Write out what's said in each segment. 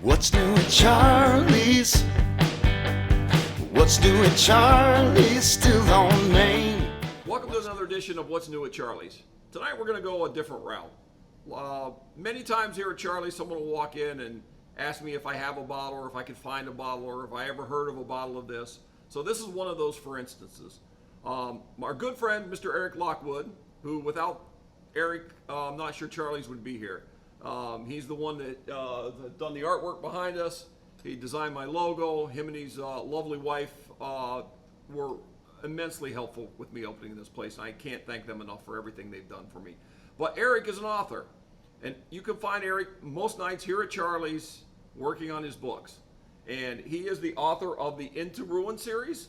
What's new at Charlie's? What's new at Charlie's? Still on Main. Welcome to another edition of What's New at Charlie's. Tonight we're going to go a different route. Many times here at Charlie's, someone will walk in and ask me if I have a bottle or if I can find a bottle or if I ever heard of a bottle of this. So this is one of those for instances. Our good friend, Mr. Eric Lockwood, who without Eric, I'm not sure Charlie's would be here. He's the one that done the artwork behind us. He designed my logo. Him and his lovely wife were immensely helpful with me opening this place. And I can't thank them enough for everything they've done for me. But Eric is an author. And you can find Eric most nights here at Charlie's working on his books. And he is the author of the Into Ruin series.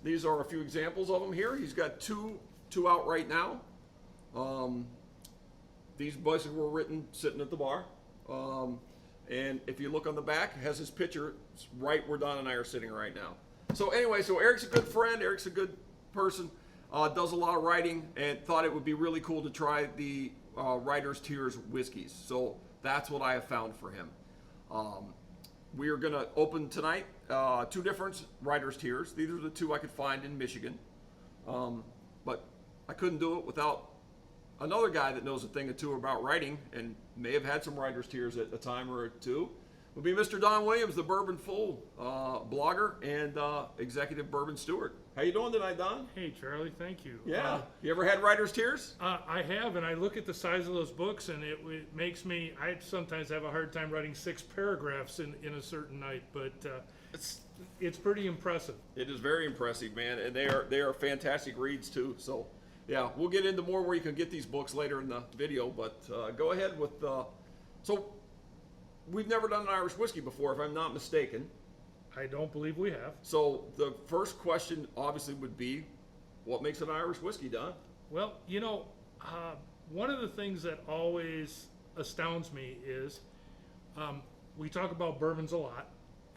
These are a few examples of them here. He's got two out right now. These basically were written sitting at the bar. And if you look on the back, it has his picture right where Don and I are sitting right now. So anyway, so Eric's a good friend. Eric's a good person. Does a lot of writing and thought it would be really cool to try the Writer's Tears whiskeys. So that's what I have found for him. We are going to open tonight two different Writer's Tears. These are the two I could find in Michigan. But I couldn't do it without another guy that knows a thing or two about writing and may have had some Writer's Tears at a time or two. Would be Mr. Don Williams, the Bourbon Fool blogger and executive bourbon steward. How you doing tonight, Don? Hey, Charlie, thank you. Yeah. You ever had Writer's Tears? I have, and I look at the size of those books, and it makes me, I sometimes have a hard time writing 6 paragraphs in a certain night, but it's pretty impressive. It is very impressive, man, and they are fantastic reads, too. So, yeah, we'll get into more where you can get these books later in the video, but go ahead with, so we've never done an Irish whiskey before, if I'm not mistaken. I don't believe we have. So the first question obviously would be, what makes an Irish whiskey, Don? Well, you know, one of the things that always astounds me is we talk about bourbons a lot,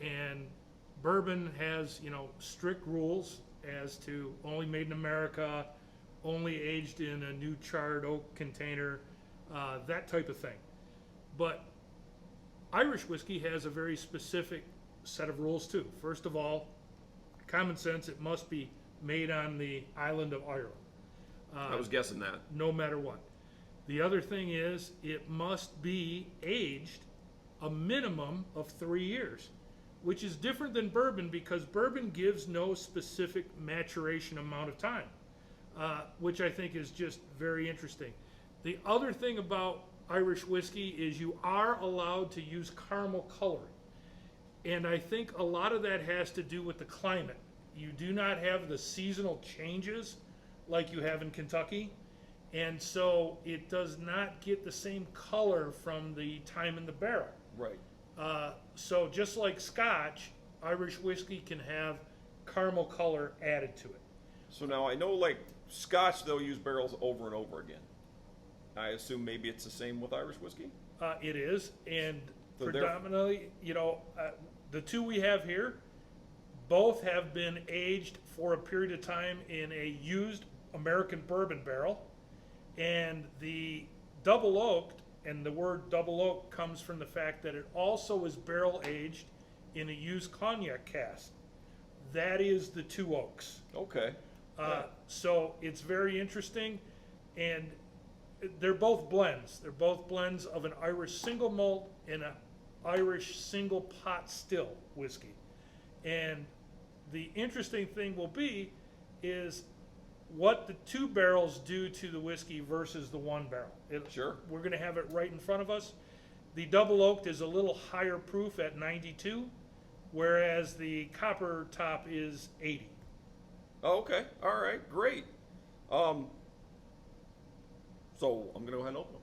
and bourbon has, you know, strict rules as to only made in America, only aged in a new charred oak container, that type of thing. But Irish whiskey has a very specific set of rules too. First of all, common sense, it must be made on the island of Ireland. I was guessing that. No matter what. The other thing is it must be aged a minimum of 3 years, which is different than bourbon because bourbon gives no specific maturation amount of time, which I think is just very interesting. The other thing about Irish whiskey is you are allowed to use caramel coloring. And I think a lot of that has to do with the climate. You do not have the seasonal changes like you have in Kentucky. And so it does not get the same color from the time in the barrel. Right. So just like Scotch, Irish whiskey can have caramel color added to it. So now I know like Scotch, they'll use barrels over and over again. I assume maybe it's the same with Irish whiskey? It is, and So predominantly, you know, the two we have here, both have been aged for a period of time in a used American bourbon barrel, and the double oaked, and the word double oak comes from the fact that it also is barrel aged in a used cognac cask. That is the two oaks. Okay. So it's very interesting, and they're both blends. They're both blends of an Irish single malt and an Irish single pot still whiskey. And the interesting thing will be is what the 2 barrels do to the whiskey versus the 1 barrel. Sure. We're going to have it right in front of us. The double oaked is a little higher proof at 92, whereas the copper top is 80. Oh, okay. All right. Great. So I'm going to go ahead and open them.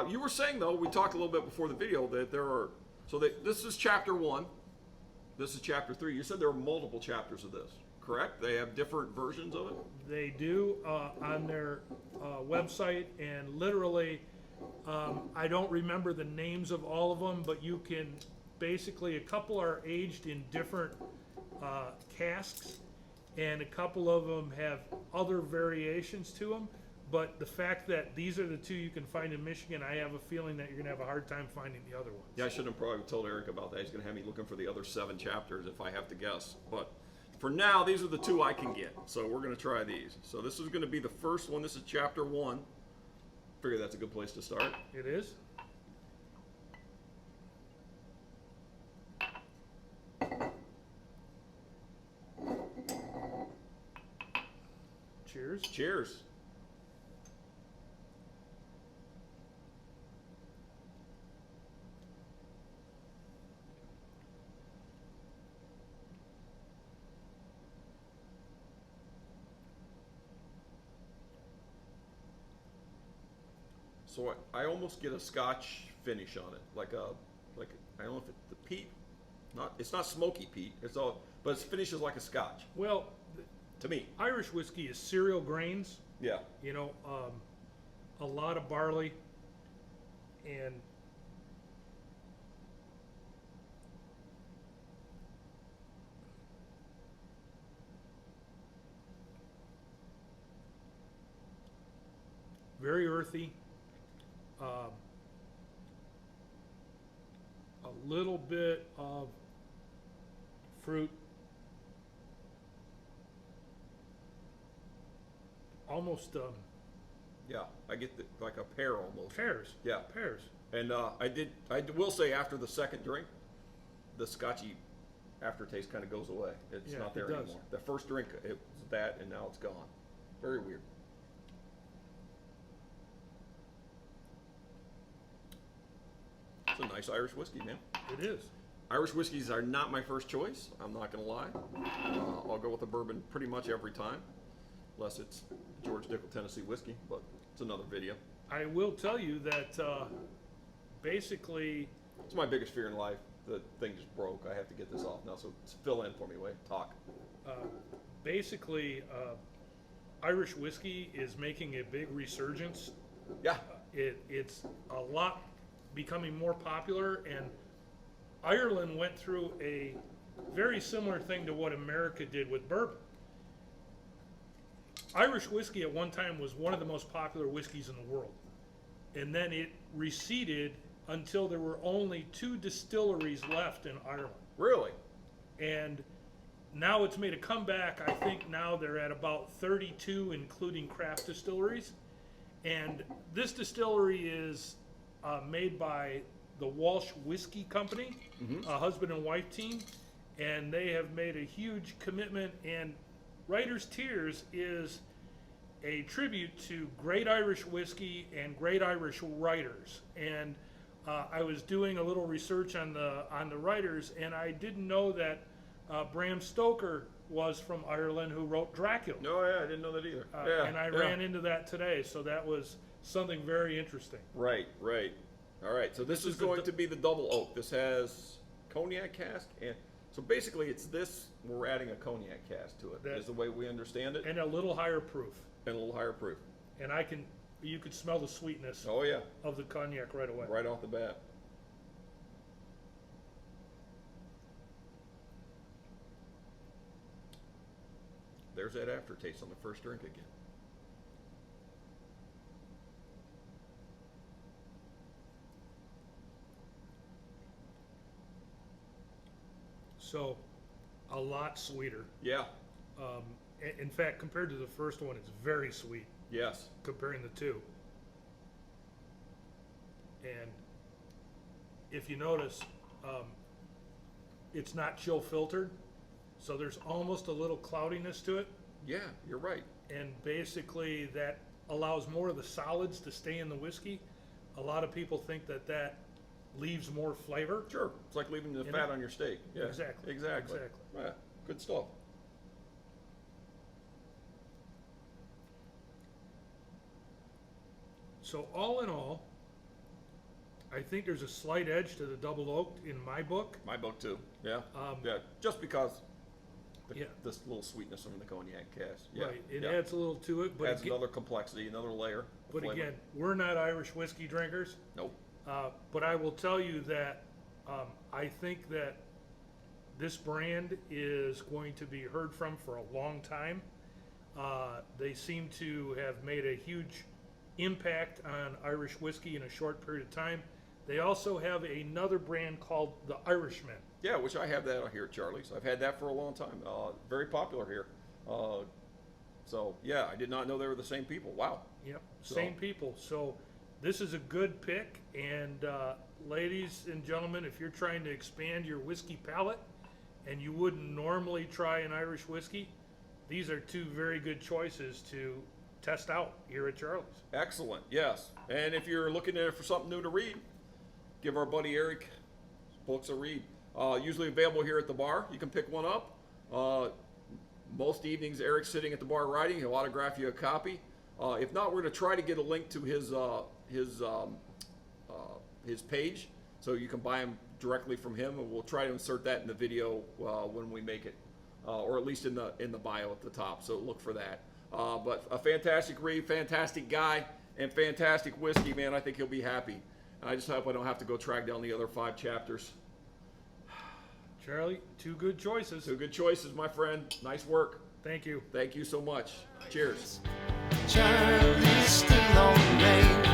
You were saying, though, we talked a little bit before the video that there are, this is chapter 1. This is chapter 3. You said there are multiple chapters of this, correct? They have different versions of it? They do on their website, and literally, I don't remember the names of all of them, but you can basically, a couple are aged in different casks, and a couple of them have other variations to them. But the fact that these are the two you can find in Michigan, I have a feeling that you're going to have a hard time finding the other ones. Yeah, I should have probably told Eric about that. He's going to have me looking for the other 7 chapters if I have to guess. But for now, these are the 2 I can get. So we're going to try these. So this is going to be the first one. This is chapter 1. Figure that's a good place to start. It is. Cheers. Cheers. So I almost get a Scotch finish on it, like I don't know if it's the peat, it's not smoky peat. But it finishes like a Scotch Well, to me. Irish whiskey is cereal grains. Yeah. You know, a lot of barley, and very earthy. A little bit of fruit, almost Yeah, I get like a pear almost. pears. Yeah. Pears. And I will say after the second drink, the Scotchy aftertaste kind of goes away. It's Yeah, not there it does. anymore. The first drink, it was that, and now it's gone. Very weird. It's a nice Irish whiskey, man. It is. Irish whiskeys are not my first choice. I'm not going to lie. I'll go with the bourbon pretty much every time, unless it's George Dickel Tennessee whiskey, but it's another video. I will tell you that basically, It's my biggest fear in life. The thing just broke. I have to get this off now, so fill in for me, Wade. Talk. basically, Irish whiskey is making a big resurgence. Yeah. It's a lot becoming more popular, and Ireland went through a very similar thing to what America did with bourbon. Irish whiskey at one time was one of the most popular whiskeys in the world, and then it receded until there were only 2 distilleries left in Ireland. Really? And now it's made a comeback. I think now they're at about 32, including craft distilleries. And this distillery is made by the Walsh Whiskey Company, a husband and wife team, and they have made a huge commitment. And Writer's Tears is a tribute to great Irish whiskey and great Irish writers. And I was doing a little research on the writers, and I didn't know that Bram Stoker was from Ireland, who wrote Dracula. No, yeah, I didn't know that either. Yeah, And I yeah. ran into that today, so that was something very interesting. Right, right. All right, so this is is the going du- to be the double oak. This has cognac cask, and so basically it's this, we're adding a cognac cask to it, That- is the way we understand it, And a little higher proof. and a little higher proof. And you could smell the sweetness Oh, yeah, of the cognac right away. right off the bat. There's that aftertaste on the first drink again. So, a lot sweeter. Yeah, In fact, compared to the first one, it's very sweet, yes. comparing the two. And if you notice, it's not chill filtered, so there's almost a little cloudiness to it, Yeah, you're right. and basically that allows more of the solids to stay in the whiskey. A lot of people think that leaves more flavor. Sure, it's like leaving the You fat know? on your steak. Yeah, Exactly, exactly. exactly. Yeah, good stuff. So all in all, I think there's a slight edge to the double oaked in my book. My book too. Yeah, Um, yeah. Just because Yeah. this little sweetness from the cognac cask. Yeah, Right, it yeah. adds a little to it, but Adds aga- another complexity, another layer. of but flavor. again, we're not Irish whiskey drinkers. Nope. But I will tell you that I think that this brand is going to be heard from for a long time. They seem to have made a huge impact on Irish whiskey in a short period of time. They also have another brand called the Irishman. Yeah, which I have that here at Charlie's. I've had that for a long time. Very popular here. So yeah, I did not know they were the same people. Wow. Yep, So- same people. So this is a good pick. And ladies and gentlemen, if you're trying to expand your whiskey palate and you wouldn't normally try an Irish whiskey, these are two very good choices to test out here at Charlie's. Excellent. Yes. And if you're looking for something new to read, give our buddy Eric books a read. Usually available here at the bar. You can pick one up. Most evenings, Eric's sitting at the bar writing. He'll autograph you a copy. If not, we're going to try to get a link to his page, so you can buy them directly from him, and we'll try to insert that in the video when we make it, or at least in the bio at the top. So look for that. But a fantastic read, fantastic guy, and fantastic whiskey, man. I think he'll be happy. And I just hope I don't have to go track down the other 5 chapters. Charlie, two good choices. 2 good choices, my friend. Nice work. Thank you. Thank you so much. Cheers. Charlie's still on the range.